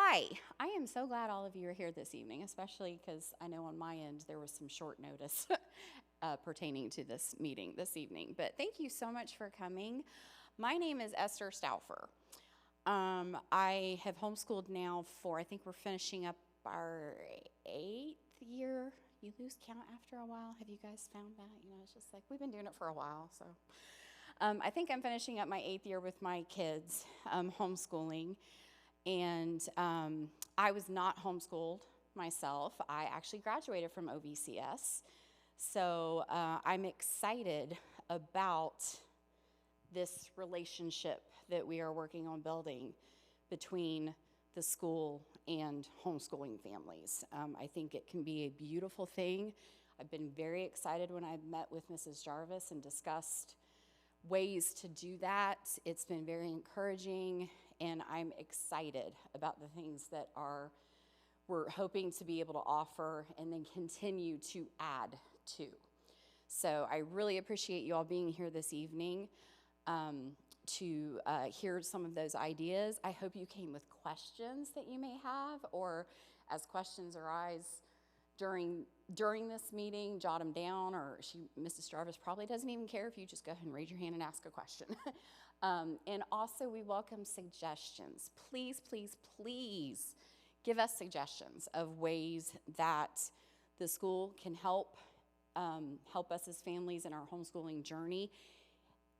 Hi, I am so glad all of you are here this evening, especially because I know on my end there was some short notice pertaining to this meeting this evening. But thank you so much for coming. My name is Esther Stauffer. I have homeschooled now for, I think we're finishing up our 8th year. You lose count after a while. Have you guys found that? You know, it's just like we've been doing it for a while. So I think I'm finishing up my 8th year with my kids homeschooling. And I was not homeschooled myself. I actually graduated from OVCS. So I'm excited about this relationship that we are working on building between the school and homeschooling families. I think it can be a beautiful thing. I've been very excited when I've met with Mrs. Jarvis and discussed ways to do that. It's been very encouraging, and I'm excited about the things that we're hoping to be able to offer and then continue to add to. So I really appreciate you all being here this evening to hear some of those ideas. I hope you came with questions that you may have, or as questions arise during this meeting, jot them down, or Mrs. Jarvis probably doesn't even care if you just go ahead and raise your hand and ask a question. And also, we welcome suggestions. Please, please, please give us suggestions of ways that the school can help us as families in our homeschooling journey.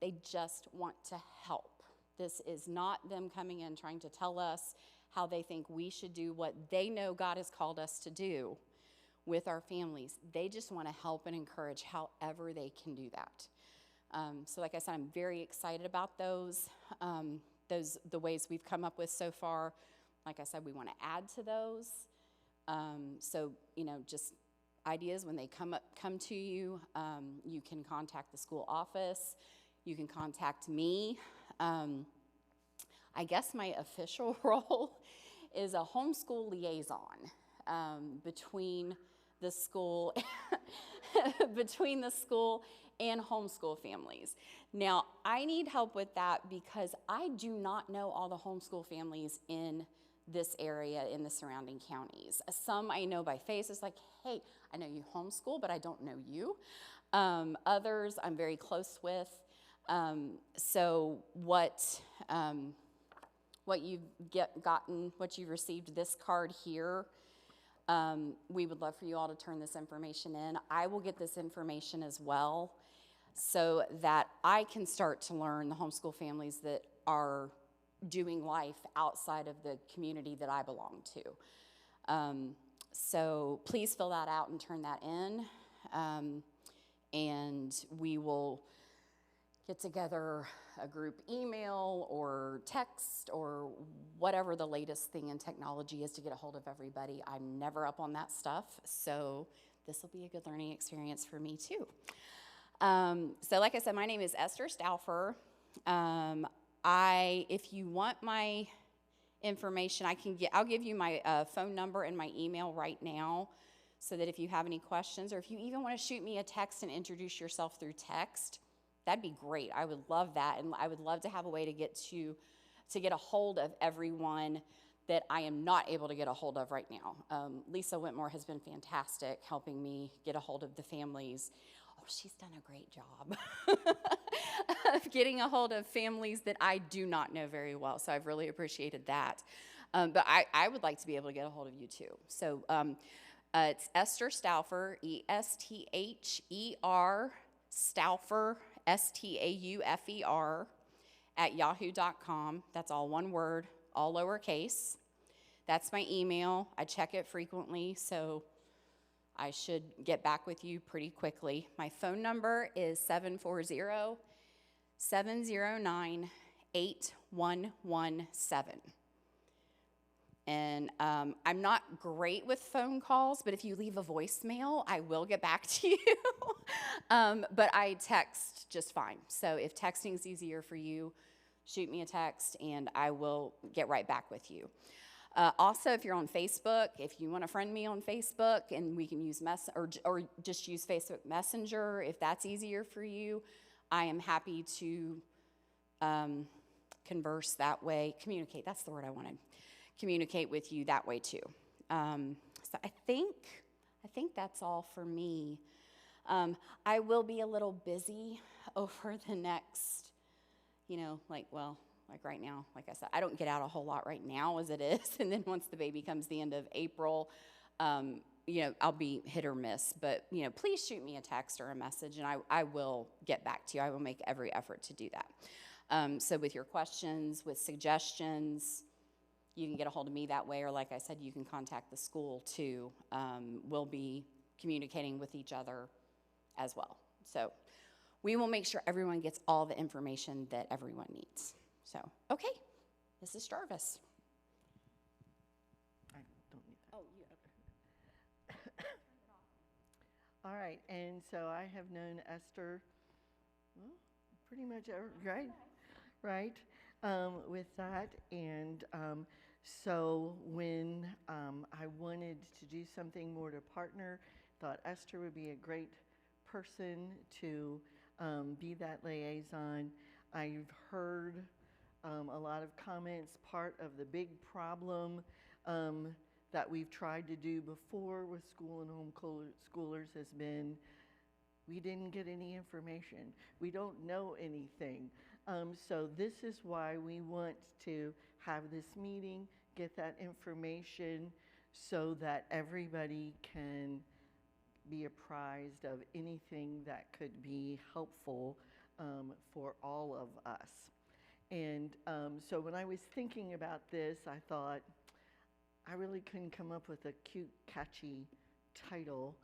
They just want to help. This is not them coming in trying to tell us how they think we should do what they know God has called us to do with our families. They just want to help and encourage however they can do that. So like I said, I'm very excited about those, the ways we've come up with so far. Like I said, we want to add to those. So, just ideas when they come to you, you can contact the school office. You can contact me. I guess my official role is a homeschool liaison between the school and homeschool families. Now, I need help with that because I do not know all the homeschool families in this area, in the surrounding counties. Some I know by face. It's like, hey, I know you homeschool, but I don't know you. Others I'm very close with. So what you've received, this card here, we would love for you all to turn this information in. I will get this information as well so that I can start to learn the homeschool families that are doing life outside of the community that I belong to. So please fill that out and turn that in, and we will get together a group email or text or whatever the latest thing in technology is to get a hold of everybody. I'm never up on that stuff, so this will be a good learning experience for me too. So like I said, my name is Esther Stauffer. If you want my information, I'll give you my phone number and my email right now, so that if you have any questions, or if you even want to shoot me a text and introduce yourself through text, that'd be great. I would love that, and I would love to have a way to get a hold of everyone that I am not able to get a hold of right now. Lisa Whitmore has been fantastic helping me get a hold of the families. Oh, she's done a great job of getting a hold of families that I do not know very well, so I've really appreciated that. But I would like to be able to get a hold of you too. So it's Esther Stauffer, Esther Stauffer, Stauffer, at yahoo.com. That's all one word, all lowercase. That's my email. I check it frequently, so I should get back with you pretty quickly. My phone number is 740-709-8117. And I'm not great with phone calls, but if you leave a voicemail, I will get back to you. But I text just fine. So if texting is easier for you, shoot me a text, and I will get right back with you. Also, if you're on Facebook, if you want to friend me on Facebook, and we can use or just use Facebook Messenger, if that's easier for you, I am happy to converse that way. Communicate, that's the word I wanted. communicate with you that way too. So I think that's all for me. I will be a little busy over the next, like right now, like I said, I don't get out a whole lot right now as it is. And then once the baby comes the end of April, I'll be hit or miss. But, please shoot me a text or a message, and I will get back to you. I will make every effort to do that. So with your questions, with suggestions, you can get a hold of me that way, or like I said, you can contact the school too. We'll be communicating with each other as well. So we will make sure everyone gets all the information that everyone needs. So, okay, Mrs. Jarvis. I don't need that. Oh, you All right, and so I have known Esther, well, pretty much right, with that. And so when I wanted to do something more to partner, thought Esther would be a great person to be that liaison. I've heard a lot of comments. Part of the big problem that we've tried to do before with school and homeschoolers has been we didn't get any information. We don't know anything. So this is why we want to have this meeting, get that information so that everybody can be apprised of anything that could be helpful for all of us. And so when I was thinking about this, I thought I really couldn't come up with a cute, catchy title.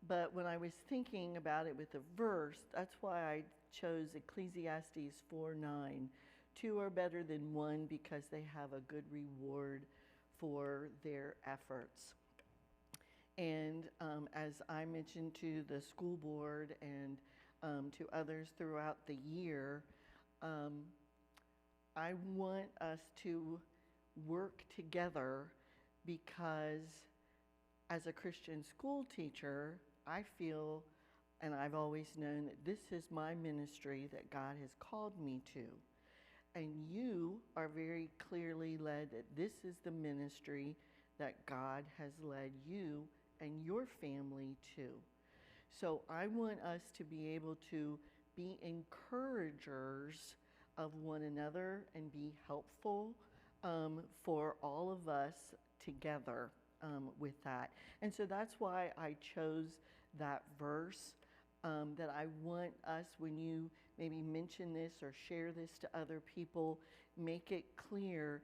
But when I was thinking about it with the verse, that's why I chose Ecclesiastes 4:9. Two are better than one because they have a good reward for their efforts. And as I mentioned to the school board and to others throughout the year, I want us to work together because as a Christian school teacher, I feel, and I've always known, that this is my ministry that God has called me to. And you are very clearly led that this is the ministry that God has led you and your family to. So I want us to be able to be encouragers of one another and be helpful for all of us together with that. And so that's why I chose that verse, that I want us, when you maybe mention this or share this to other people, make it clear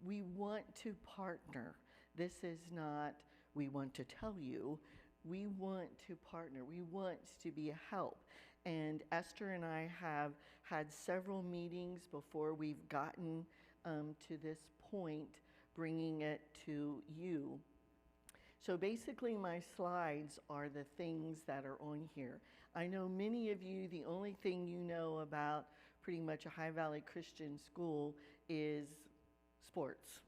we want to partner. This is not, we want to tell you, we want to partner. We want to be a help. And Esther and I have had several meetings before we've gotten to this point, bringing it to you. So basically my slides are the things that are on here. I know many of you, the only thing you know about pretty much a High Valley Christian school is sports.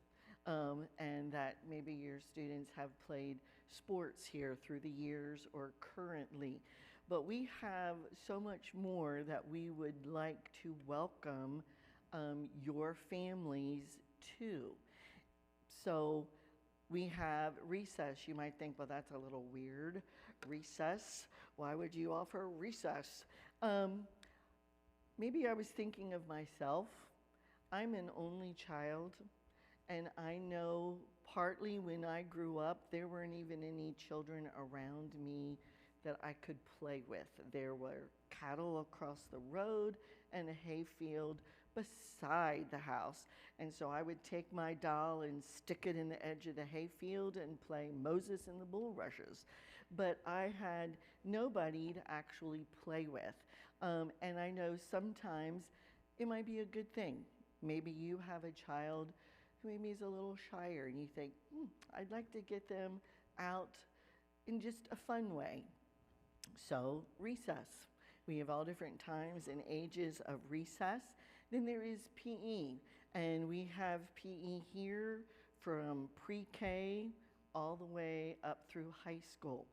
And that maybe your students have played sports here through the years or currently. But we have so much more that we would like to welcome your families to. So we have recess. You might think, well, that's a little weird. Recess? Why would you offer recess? Maybe I was thinking of myself. I'm an only child, and I know partly when I grew up, there weren't even any children around me that I could play with. There were cattle across the road and a hayfield beside the house. And so I would take my doll and stick it in the edge of the hayfield and play Moses and the bulrushes. But I had nobody to actually play with. And I know sometimes it might be a good thing. Maybe you have a child who maybe is a little shyer and you think, I'd like to get them out in just a fun way. So recess. We have all different times and ages of recess. Then there is PE, and we have PE here from pre-K all the way up through high school.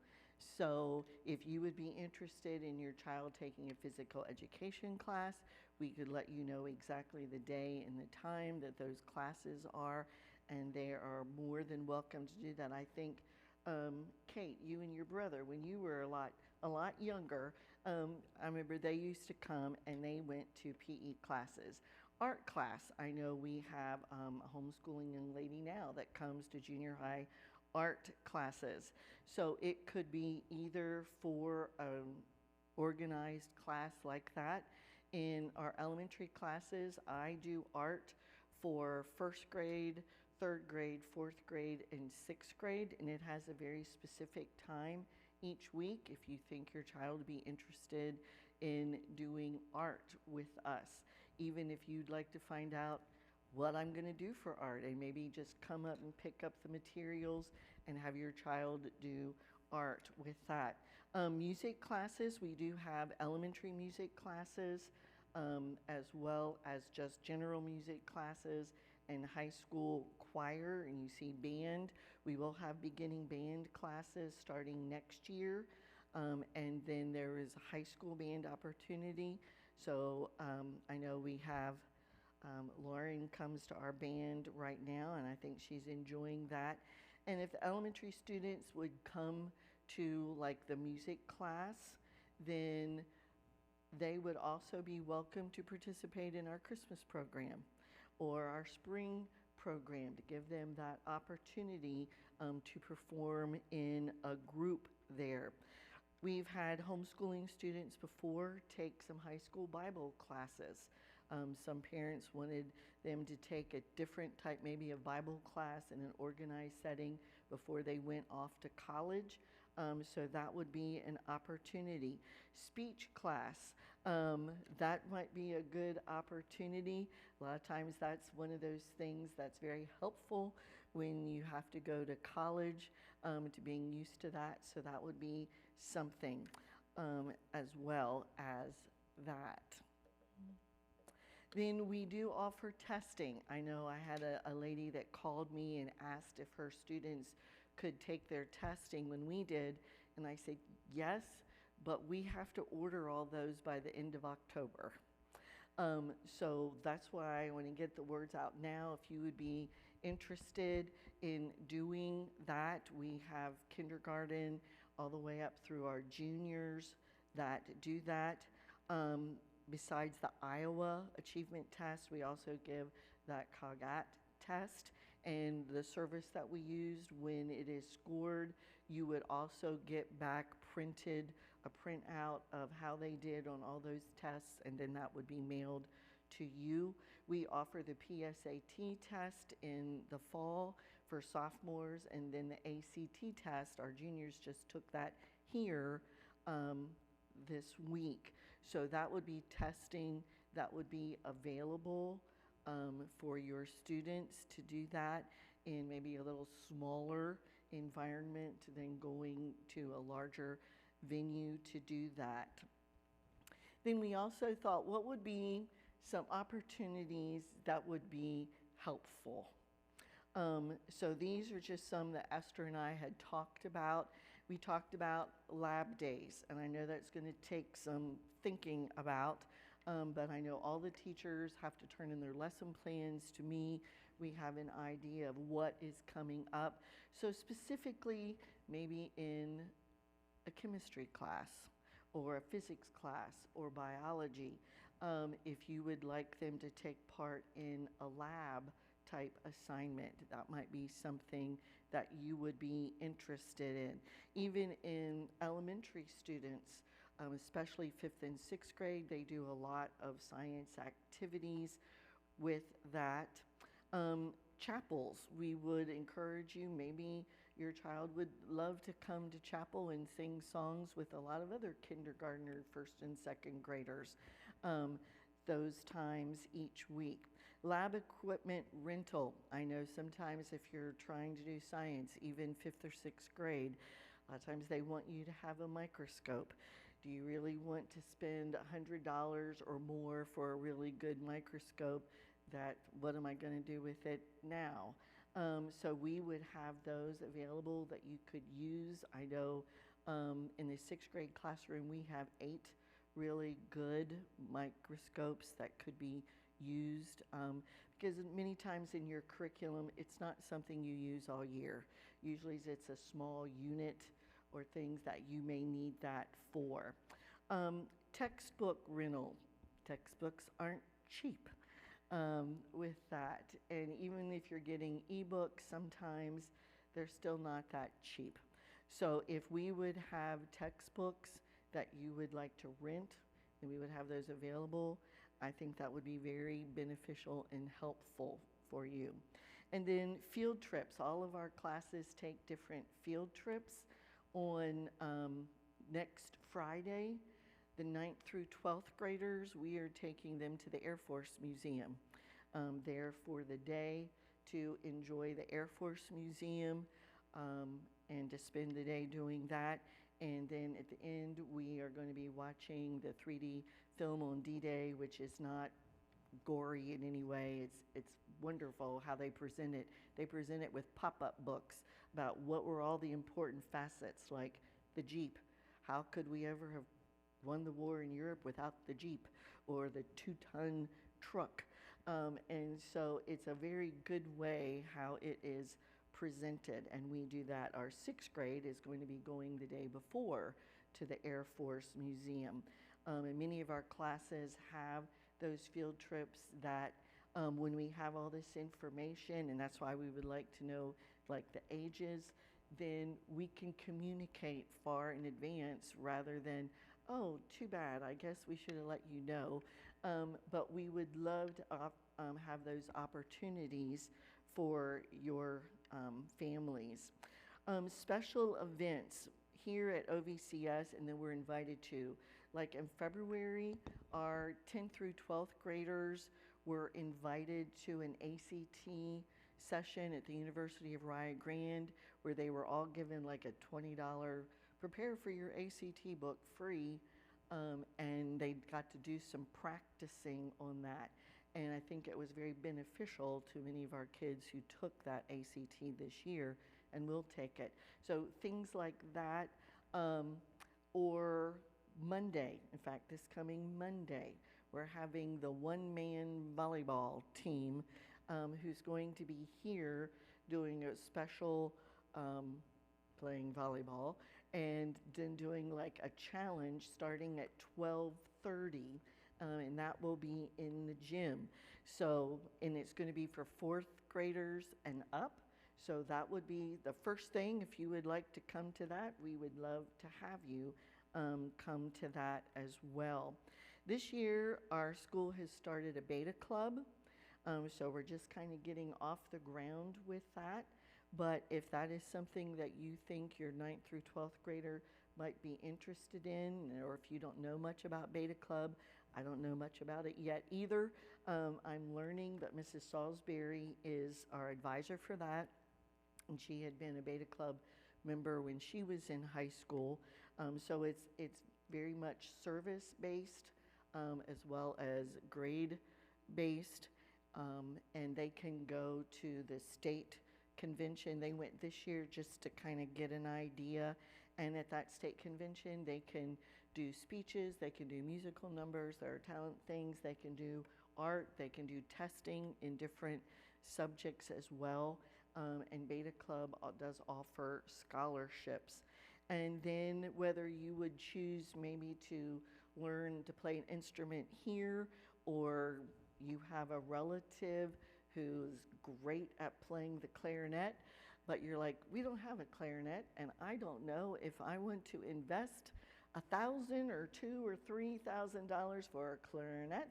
So if you would be interested in your child taking a physical education class, we could let you know exactly the day and the time that those classes are, and they are more than welcome to do that. I think, Kate, you and your brother, when you were a lot younger, I remember they used to come and they went to PE classes. Art class, I know we have a homeschooling young lady now that comes to junior high art classes. So it could be either for an organized class like that. In our elementary classes, I do art for first grade, third grade, fourth grade, and sixth grade, and it has a very specific time each week if you think your child would be interested in doing art with us. Even if you'd like to find out what I'm going to do for art, and maybe just come up and pick up the materials and have your child do art with that. Music classes, we do have elementary music classes, as well as just general music classes and high school choir, and you see band. We will have beginning band classes starting next year, and then there is a high school band opportunity. So I know we have Lauren comes to our band right now, and I think she's enjoying that. And if the elementary students would come to like the music class, then they would also be welcome to participate in our Christmas program or our spring program to give them that opportunity to perform in a group there. We've had homeschooling students before take some high school Bible classes. Some parents wanted them to take a different type, maybe a Bible class in an organized setting before they went off to college. So that would be an opportunity. Speech class, that might be a good opportunity. A lot of times that's one of those things that's very helpful when you have to go to college, to being used to that. So that would be something as well as that. Then we do offer testing. I know I had a lady that called me and asked if her students could take their testing when we did, and I said yes, but we have to order all those by the end of October. So that's why I want to get the words out now. If you would be interested in doing that, we have kindergarten all the way up through our juniors that do that. Besides the Iowa Achievement Test, we also give that COGAT test, and the service that we used when it is scored, you would also get back printed a printout of how they did on all those tests, and then that would be mailed to you. We offer the PSAT test in the fall for sophomores, and then the ACT test, our juniors just took that here this week. So that would be testing that would be available for your students to do that in maybe a little smaller environment than going to a larger venue to do that. Then we also thought, what would be some opportunities that would be helpful? So these are just some that Esther and I had talked about. We talked about lab days, and I know that's going to take some thinking about, but I know all the teachers have to turn in their lesson plans to me. We have an idea of what is coming up. So specifically, maybe in a chemistry class or a physics class or biology, if you would like them to take part in a lab type assignment, that might be something that you would be interested in. Even in elementary students, especially 5th and 6th grade, they do a lot of science activities with that. Chapels, we would encourage you, maybe your child would love to come to chapel and sing songs with a lot of other kindergartner, 1st and 2nd graders, those times each week. Lab equipment rental. I know sometimes if you're trying to do science, even 5th or 6th grade, a lot of times they want you to have a microscope. Do you really want to spend $100 or more for a really good microscope? That, what am I going to do with it now? So we would have those available that you could use. I know in the 6th grade classroom we have 8 really good microscopes that could be used, because many times in your curriculum, it's not something you use all year. Usually it's a small unit or things that you may need that for. Textbook rental. Textbooks aren't cheap with that. And even if you're getting ebooks, sometimes they're still not that cheap. So if we would have textbooks that you would like to rent and we would have those available, I think that would be very beneficial and helpful for you. And then field trips. All of our classes take different field trips. On next Friday, the 9th through 12th graders, we are taking them to the Air Force Museum there for the day to enjoy the Air Force Museum and to spend the day doing that. And then at the end, we are going to be watching the 3D film on D-Day, which is not gory in any way. It's wonderful how they present it. They present it with pop-up books about what were all the important facets, like the Jeep. How could we ever have won the war in Europe without the Jeep, or the 2-ton truck? And so it's a very good way how it is presented, and we do that. Our 6th grade is going to be going the day before to the Air Force Museum. And many of our classes have those field trips that when we have all this information, and that's why we would like to know like the ages, then we can communicate far in advance rather than, oh, too bad, I guess we should have let you know. But we would love to have those opportunities for your families. Special events here at OVCS, and then we're invited to, like in February, our 10th through 12th graders were invited to an ACT session at the University of Rio Grande, where they were all given like a $20 prepare for your ACT book free, and they got to do some practicing on that. And I think it was very beneficial to many of our kids who took that ACT this year and will take it. So things like that, or Monday, in fact, this coming Monday, we're having the one-man volleyball team who's going to be here doing a special playing volleyball, and then doing like a challenge starting at 12:30, and that will be in the gym. So, and it's going to be for 4th graders and up. So that would be the first thing. If you would like to come to that, we would love to have you come to that as well. This year, our school has started a beta club. So we're just kind of getting off the ground with that. But if that is something that you think your 9th through 12th grader might be interested in, or if you don't know much about Beta Club, I don't know much about it yet either. I'm learning that Mrs. Salisbury is our advisor for that, and she had been a Beta Club member when she was in high school. So it's very much service-based as well as grade-based, and they can go to the state convention. They went this year just to kind of get an idea, and at that state convention they can do speeches, they can do musical numbers, there are talent things, they can do art, they can do testing in different subjects as well, and Beta Club does offer scholarships. And then whether you would choose maybe to learn to play an instrument here, or you have a relative who's great at playing the clarinet, but you're like, we don't have a clarinet, and I don't know if I want to invest $1,000 or $2,000 or $3,000 for a clarinet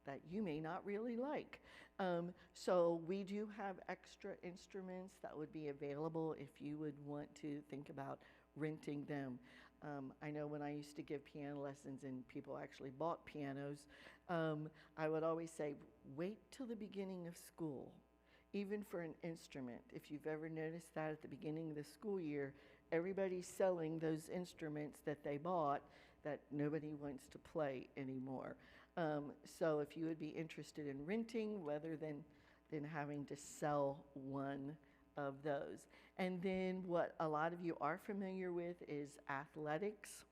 that you may not really like. So we do have extra instruments that would be available if you would want to think about renting them. I know when I used to give piano lessons and people actually bought pianos, I would always say, wait till the beginning of school, even for an instrument. If you've ever noticed that at the beginning of the school year, everybody's selling those instruments that they bought that nobody wants to play anymore. So if you would be interested in renting, rather than having to sell one of those. And then what a lot of you are familiar with is athletics.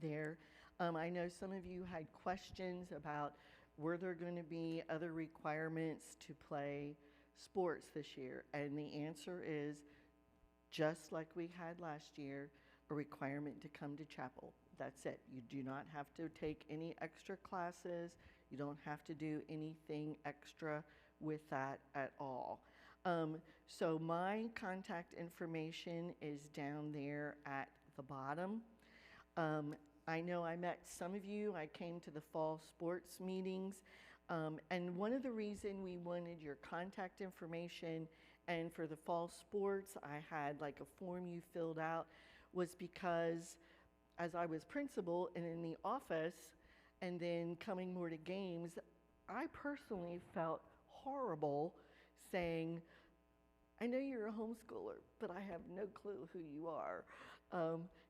There, I know some of you had questions about were there going to be other requirements to play sports this year, and the answer is just like we had last year, a requirement to come to chapel. That's it. You do not have to take any extra classes. You don't have to do anything extra with that at all. So my contact information is down there at the bottom. I know I met some of you. I came to the fall sports meetings. And one of the reasons we wanted your contact information and for the fall sports, I had like a form you filled out, was because as I was principal and in the office and then coming more to games, I personally felt horrible saying, I know you're a homeschooler, but I have no clue who you are.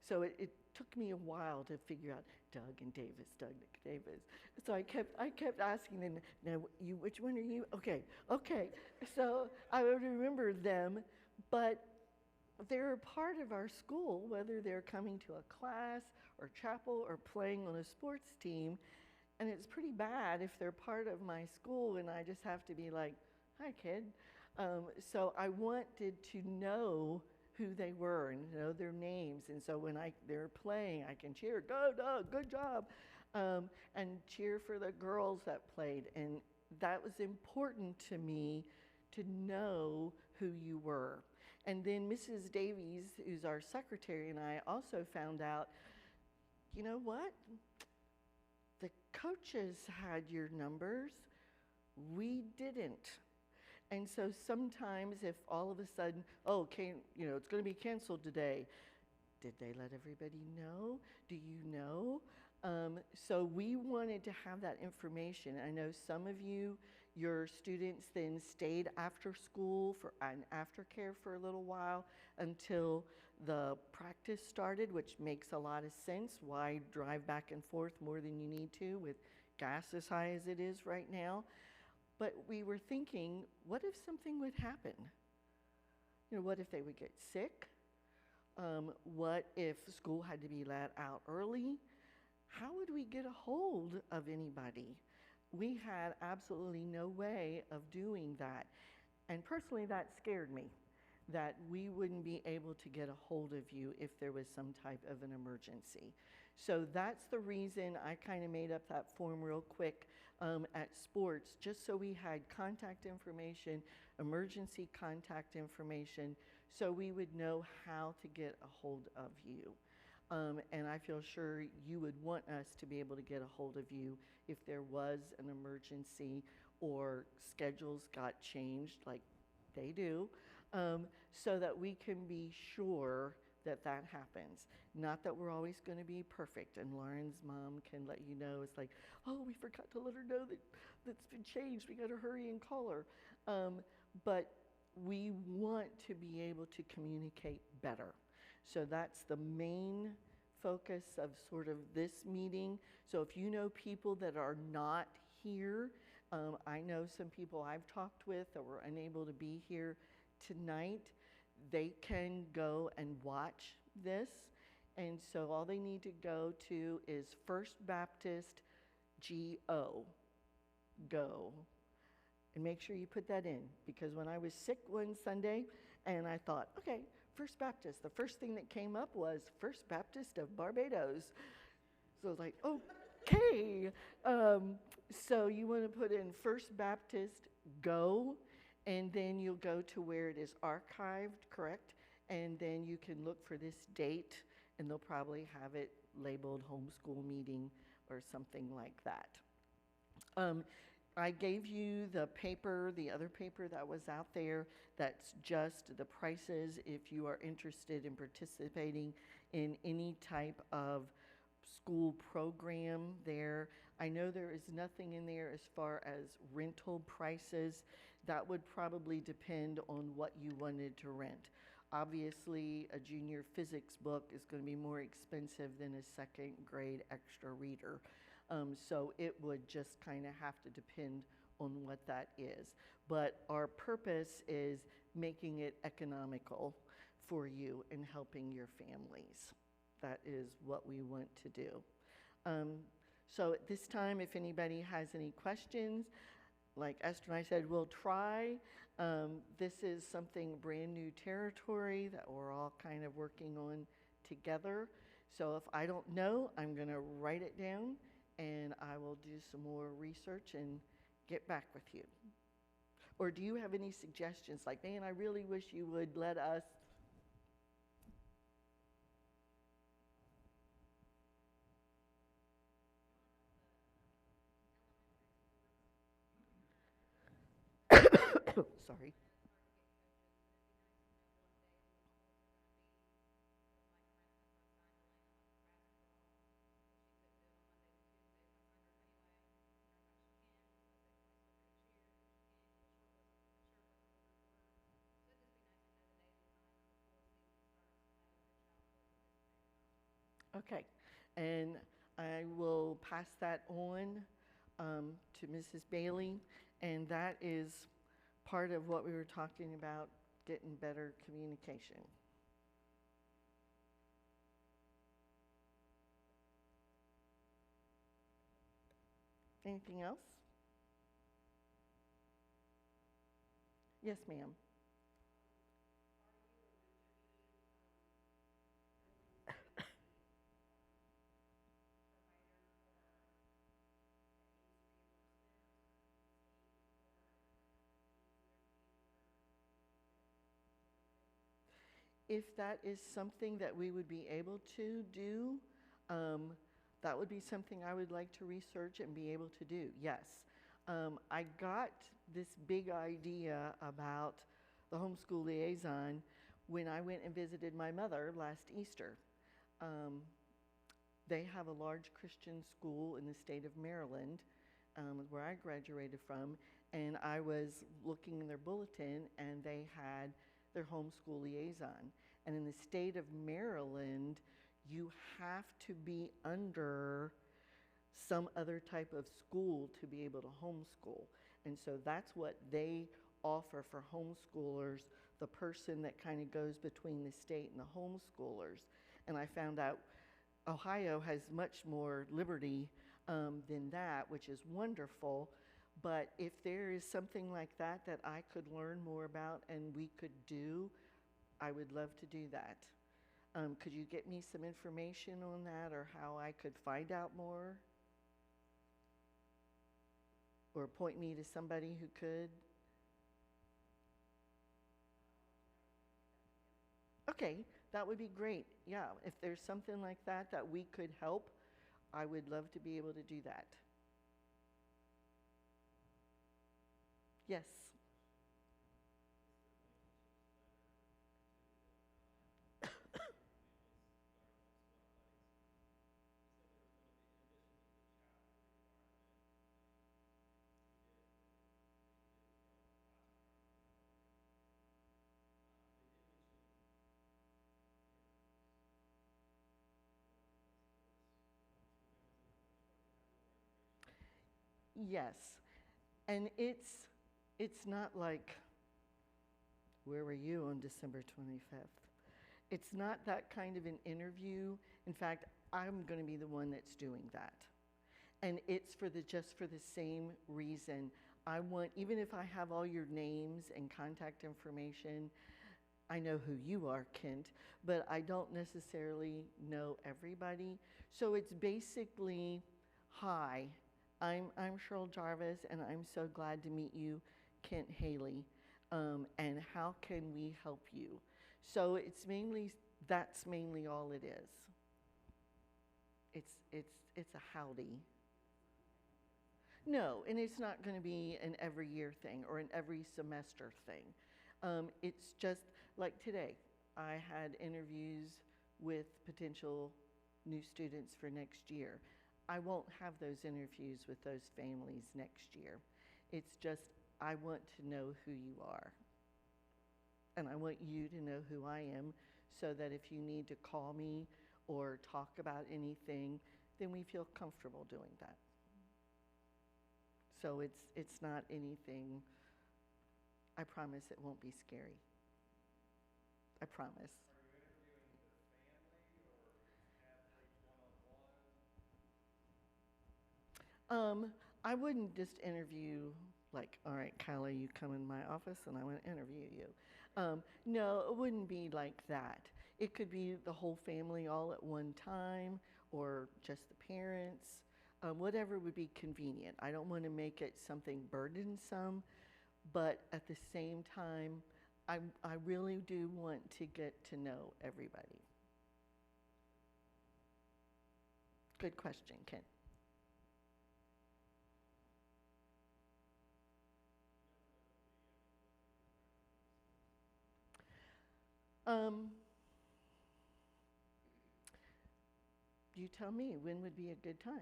So it took me a while to figure out Doug and Davis, Doug and Davis. So I kept asking them, now which one are you? Okay. So I would remember them, but they're a part of our school, whether they're coming to a class or chapel or playing on a sports team. And it's pretty bad if they're part of my school and I just have to be like, hi, kid. So I wanted to know who they were and know their names. And so when they're playing, I can cheer, go, Doug, good job, and cheer for the girls that played. And that was important to me to know who you were. And then Mrs. Davies, who's our secretary, and I also found out, you know what? The coaches had your numbers. We didn't. And so sometimes if all of a sudden, it's going to be canceled today, did they let everybody know? Do you know? So we wanted to have that information. I know some of you, your students then stayed after school for an aftercare for a little while until the practice started, which makes a lot of sense. Why drive back and forth more than you need to with gas as high as it is right now? But we were thinking, what if something would happen? What if they would get sick? What if school had to be let out early? How would we get a hold of anybody? We had absolutely no way of doing that. And personally, that scared me, that we wouldn't be able to get a hold of you if there was some type of an emergency. So that's the reason I kind of made up that form real quick at sports, just so we had contact information, emergency contact information, so we would know how to get a hold of you. And I feel sure you would want us to be able to get a hold of you if there was an emergency or schedules got changed like they do, so that we can be sure that that happens. Not that we're always going to be perfect, and Lauren's mom can let you know, it's like, oh, we forgot to let her know that's been changed. We got to hurry and call her. But we want to be able to communicate better. So that's the main focus of sort of this meeting. So if you know people that are not here, I know some people I've talked with that were unable to be here tonight. They can go and watch this. And so all they need to go to is First Baptist GO. Go. And make sure you put that in, because when I was sick one Sunday and I thought, okay, First Baptist, the first thing that came up was First Baptist of Barbados. So I was like, okay. So you want to put in First Baptist Go, and then you'll go to where it is archived, correct? And then you can look for this date, and they'll probably have it labeled Homeschool Meeting or something like that. I gave you the paper, the other paper that was out there, that's just the prices if you are interested in participating in any type of school program there. I know there is nothing in there as far as rental prices. That would probably depend on what you wanted to rent. Obviously, a junior physics book is going to be more expensive than a second grade extra reader. So it would just kind of have to depend on what that is. But our purpose is making it economical for you and helping your families. That is what we want to do. So at this time, if anybody has any questions, like Esther and I said, we'll try. This is something brand new territory that we're all kind of working on together. So if I don't know, I'm going to write it down and I will do some more research and get back with you. Or do you have any suggestions? Like, man, I really wish you would let us. Sorry. Okay, and I will pass that on to Mrs. Bailey, and that is part of what we were talking about, getting better communication. Anything else? Yes, ma'am. If that is something that we would be able to do, um, that would be something I would like to research and be able to do, yes. I got this big idea about the homeschool liaison when I went and visited my mother last Easter. Um, they have a large Christian school in the state of Maryland, where I graduated from, and I was looking in their bulletin, and they had their homeschool liaison. And in the state of Maryland, you have to be under some other type of school to be able to homeschool. And so that's what they offer for homeschoolers, the person that kind of goes between the state and the homeschoolers. And I found out Ohio has much more liberty than that, which is wonderful. But if there is something like that that I could learn more about and we could do, I would love to do that. Could you get me some information on that or how I could find out more? Or point me to somebody who could? Okay, that would be great. Yeah, if there's something like that that we could help, I would love to be able to do that. Yes. Yes. And it's not like, where were you on December 25th? It's not that kind of an interview. In fact, I'm going to be the one that's doing that. And it's for the just for the same reason. I want, even if I have all your names and contact information, I know who you are, Kent, but I don't necessarily know everybody. So it's basically, hi, I'm Cheryl Jarvis, and I'm so glad to meet you, Kent Haley. And how can we help you? So that's mainly all it is. It's a howdy. No, and it's not going to be an every year thing or an every semester thing. It's just like today, I had interviews with potential new students for next year. I won't have those interviews with those families next year. It's just, I want to know who you are. And I want you to know who I am so that if you need to call me or talk about anything, then we feel comfortable doing that. So it's not anything, I promise it won't be scary. I promise. I wouldn't just interview, like, all right, Kyla, you come in my office and I want to interview you. No, it wouldn't be like that. It could be the whole family all at one time or just the parents, whatever would be convenient. I don't want to make it something burdensome, but at the same time, I really do want to get to know everybody. Good question, Ken. Um, you tell me, when would be a good time?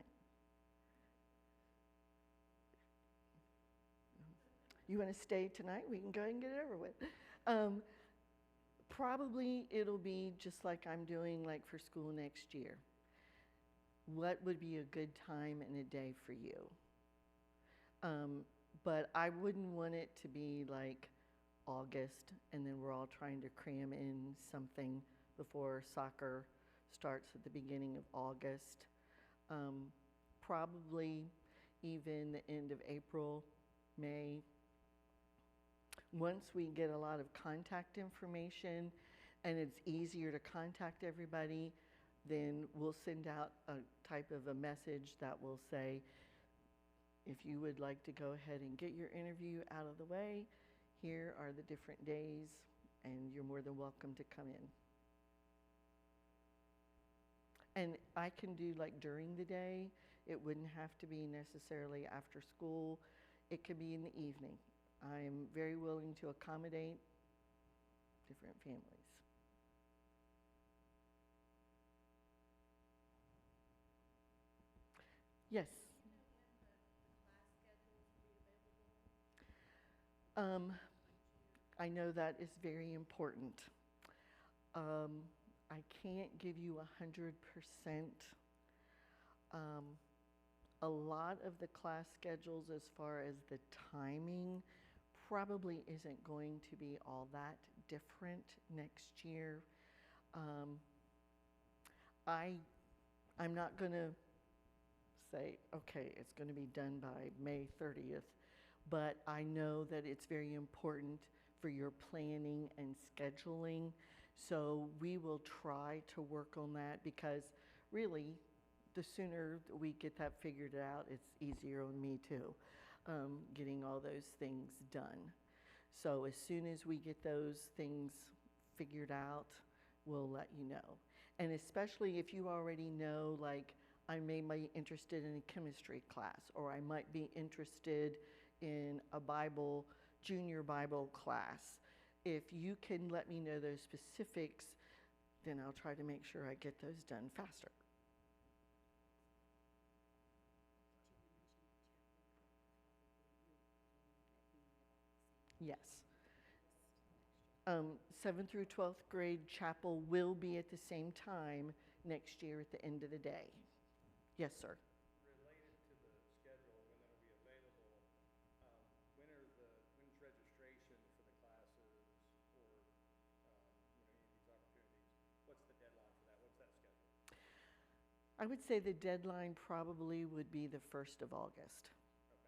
You want to stay tonight? We can go ahead and get it over with. Um, Probably it'll be just like I'm doing like for school next year. What would be a good time in a day for you? Um, but I wouldn't want it to be like August and then we're all trying to cram in something before soccer starts at the beginning of August. Um, Probably even the end of April, May. Once we get a lot of contact information and it's easier to contact everybody, then we'll send out a type of a message that will say, if you would like to go ahead and get your interview out of the way, here are the different days, and you're more than welcome to come in. And I can do like during the day. It wouldn't have to be necessarily after school. It could be in the evening. I'm very willing to accommodate different families. Yes. Um, I know that is very important. Um, I can't give you 100%. Um, a lot of the class schedules, as far as the timing, probably isn't going to be all that different next year. Um, I, I'm not going to say, okay, it's going to be done by May 30th, but I know that it's very important for your planning and scheduling. So we will try to work on that because really, the sooner we get that figured out, it's easier on me too, getting all those things done. So as soon as we get those things figured out, we'll let you know. And especially if you already know, like, I may be interested in a chemistry class, or I might be interested in a junior Bible class. If you can let me know those specifics, then I'll try to make sure I get those done faster. Yes. 7th through 12th grade chapel will be at the same time next year at the end of the day. Yes, sir. Related to the schedule, when that'll be available, when's registration for the classes or, any of these opportunities? What's the deadline for that? What's that schedule? I would say the deadline probably would be the 1st of August. Okay.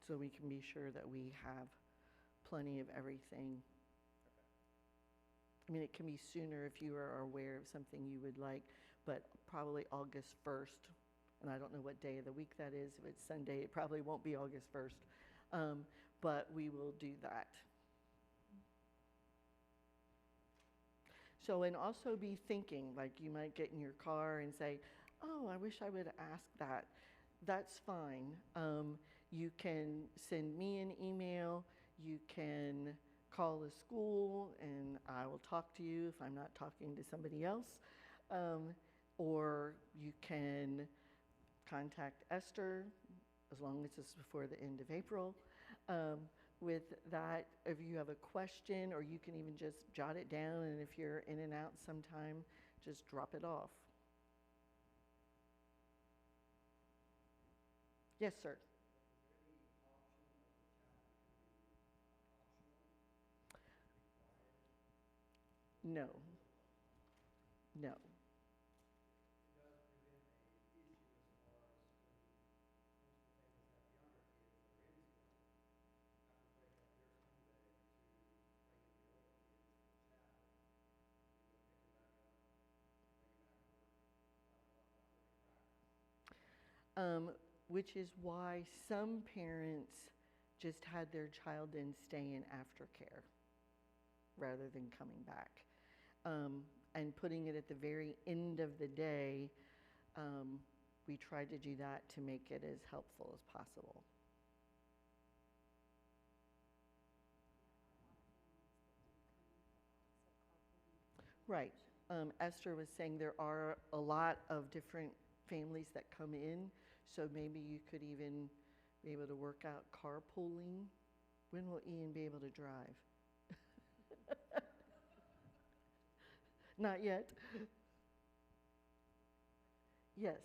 So we can be sure that we have plenty of everything. Okay. I mean, it can be sooner if you are aware of something you would like, but probably August 1st. And I don't know what day of the week that is. If it's Sunday, it probably won't be August 1st. But we will do that. So, and also be thinking, like you might get in your car and say, oh, I wish I would ask that. That's fine. You can send me an email. You can call the school and I will talk to you if I'm not talking to somebody else. Or you can contact Esther, as long as it's before the end of April, with that. If you have a question, or you can even just jot it down, and if you're in and out sometime, just drop it off. Yes, sir. No. No. Which is why some parents just had their child then stay in aftercare rather than coming back. And putting it at the very end of the day, we tried to do that to make it as helpful as possible. Right. Esther was saying there are a lot of different families that come in, so maybe you could even be able to work out carpooling. When will Ian be able to drive? Not yet. Yes.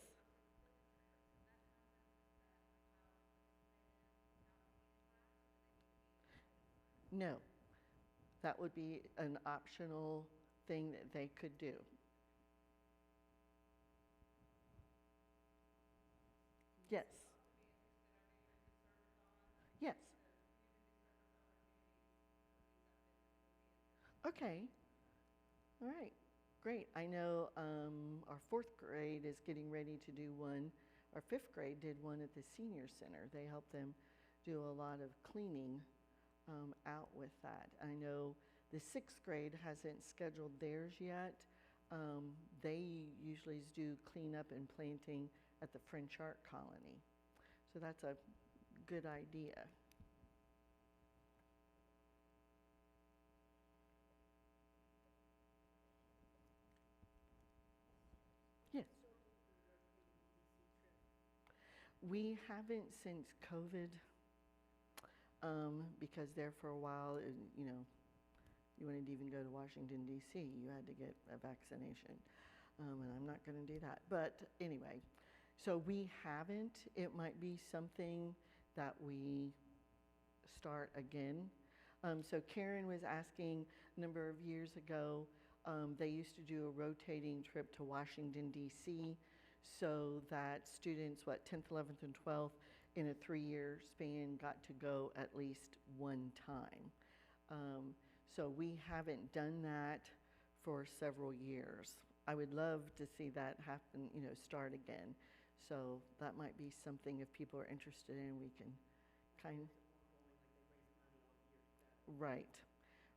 No. That would be an optional thing that they could do. Yes. Yes. Okay. All right. Great. I know our fourth grade is getting ready to do one. Our fifth grade did one at the senior center. They helped them do a lot of cleaning out with that. I know the sixth grade hasn't scheduled theirs yet. They usually do cleanup and planting at the French Art Colony. So that's a good idea. Yes. We haven't since COVID, because there for a while, you know, you wanted to even go to Washington, D.C., you had to get a vaccination. And I'm not going to do that. But anyway, so we haven't. It might be something that we start again. So Karen was asking a number of years ago, they used to do a rotating trip to Washington, D.C., so that students, 10th, 11th, and 12th, in a 3-year span got to go at least one time. So we haven't done that for several years. I would love to see that happen, you know, start again. So that might be something if people are interested in, we can kind of. Right,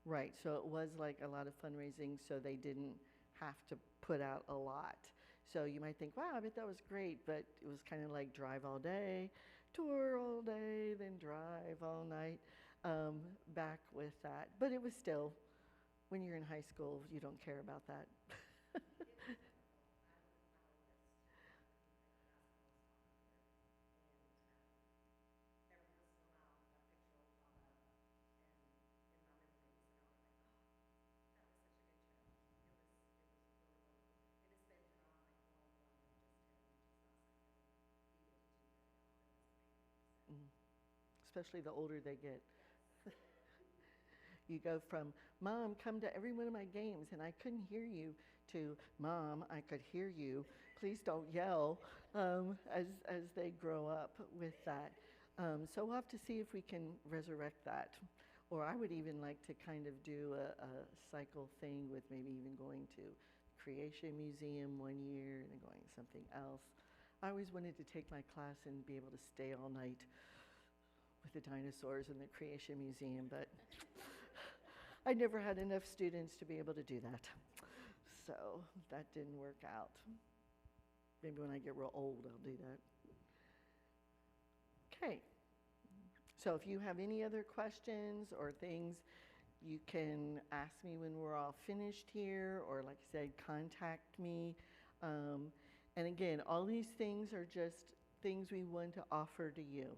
right. So it was like a lot of fundraising, so they didn't have to put out a lot. So you might think, wow, I bet that was great, but it was kind of like drive all day, tour all day, then drive all night, back with that. But it was still, when you're in high school, you don't care about that. Mm. Especially the older they get. You go from, Mom, come to every one of my games, and I couldn't hear you, to, Mom, I could hear you. Please don't yell, as they grow up with that. So we'll have to see if we can resurrect that. Or I would even like to kind of do a cycle thing with maybe even going to Creation Museum one year and then going to something else. I always wanted to take my class and be able to stay all night with the dinosaurs in the Creation Museum, but I never had enough students to be able to do that. So that didn't work out. Maybe when I get real old, I'll do that. Okay. So if you have any other questions or things, you can ask me when we're all finished here, or like I said, contact me. And again, all these things are just things we want to offer to you.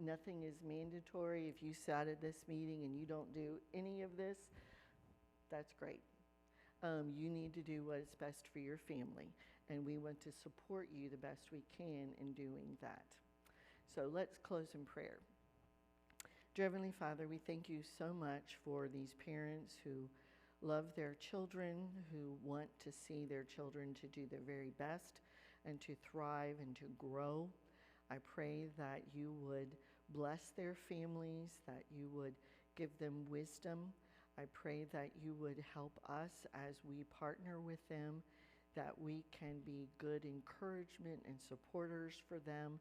Nothing is mandatory. If you sat at this meeting and you don't do any of this, that's great. You need to do what is best for your family, and we want to support you the best we can in doing that. So let's close in prayer. Dear Heavenly Father, we thank you so much for these parents who love their children, who want to see their children to do their very best and to thrive and to grow. I pray that you would bless their families, that you would give them wisdom. I pray that you would help us as we partner with them, that we can be good encouragement and supporters for them,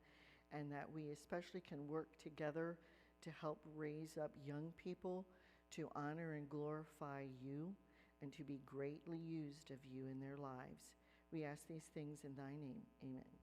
and that we especially can work together to help raise up young people to honor and glorify you and to be greatly used of you in their lives. We ask these things in thy name. Amen.